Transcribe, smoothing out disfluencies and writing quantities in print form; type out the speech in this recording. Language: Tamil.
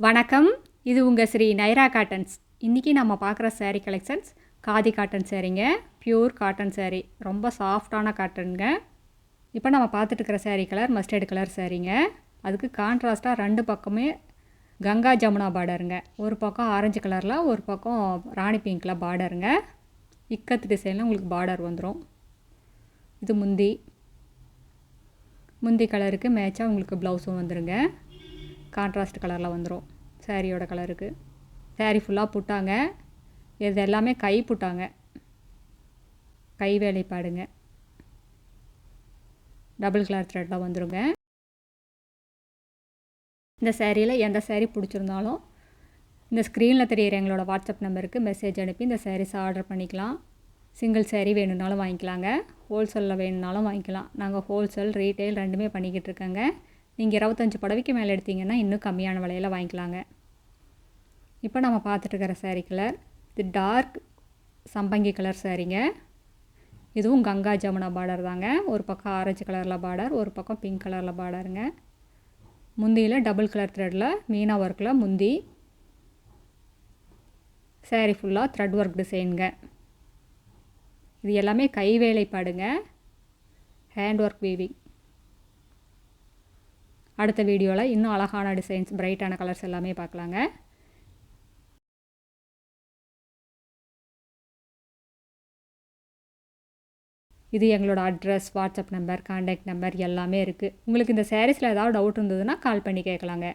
வணக்கம், இது உங்கள் ஸ்ரீ நைரா காட்டன்ஸ். இன்றைக்கி நம்ம பார்க்குற சேரீ கலெக்ஷன்ஸ் காதி காட்டன் சேரீங்க. பியூர் காட்டன் சேரீ, ரொம்ப சாஃப்டான காட்டனுங்க. இப்போ நம்ம பார்த்துட்டு இருக்கிற சேரீ கலர் மஸ்டர்டு கலர் சேரீங்க. அதுக்கு கான்ட்ராஸ்ட்டாக ரெண்டு பக்கமே கங்கா ஜமுனா பார்டருங்க. ஒரு பக்கம் ஆரஞ்சு கலரில், ஒரு பக்கம் ராணி பிங்க்கில் பார்டருங்க. இக்கத்து டிசைனில் உங்களுக்கு பார்டர் வந்துடும். இது முந்தி கலருக்கு மேட்சாக உங்களுக்கு ப்ளவுஸும் வந்துடுங்க. கான்ட்ராஸ்ட் கலரில் வந்துடும் சேரீயோட கலருக்கு. சேரீ ஃபுல்லாக புட்டாங்க. இது எல்லாமே கை புட்டாங்க, கை வேலைப்பாடுங்க. டபுள் கலர் த்ரெட்டில் வந்துடுங்க. இந்த சேரீயில் எந்த சேரீ பிடிச்சிருந்தாலும் இந்த ஸ்க்ரீனில் தெரிகிற எங்களோட வாட்ஸ்அப் நம்பருக்கு மெசேஜ் அனுப்பி இந்த சேரீஸ் ஆர்டர் பண்ணிக்கலாம். சிங்கிள் சேரீ வேணும்னாலும் வாங்கிக்கலாங்க, ஹோல்சேலில் வேணும்னாலும் வாங்கிக்கலாம். நாங்கள் ஹோல்சேல் ரீட்டைல் ரெண்டுமே பண்ணிக்கிட்டு இருக்கோங்க. நீங்கள் 25 புடவைக்கு மேலே எடுத்தீங்கன்னா இன்னும் கம்மியான விலையில் வாங்கிக்கலாங்க. இப்போ நம்ம பார்த்துட்டு இருக்கிற சேரீ கலர் இது டார்க் சம்பங்கி கலர் சேரீங்க. இதுவும் கங்கா ஜமுனா பார்டர் தாங்க. ஒரு பக்கம் ஆரஞ்சு கலரில் பார்டர், ஒரு பக்கம் பிங்க் கலரில் பார்டருங்க. முந்தியில் டபுள் கலர் த்ரெட்டில் மீனா ஒர்க்கில் முந்தி. சேரீ ஃபுல்லாக த்ரெட் ஒர்க் டிசைனுங்க. இது எல்லாமே கை வேலைப்பாடுங்க, ஹேண்ட் ஒர்க் வீவிங். அடுத்த வீடியோவில் இன்னும் அழகான டிசைன்ஸ், பிரைட்டான கலர்ஸ் எல்லாமே பார்க்கலாங்க. இது எங்களோட address, WhatsApp number, contact number எல்லாமே இருக்குது. உங்களுக்கு இந்த சாரீஸில் ஏதாவது டவுட் இருந்ததுன்னா கால் பண்ணி கேட்கலாங்க.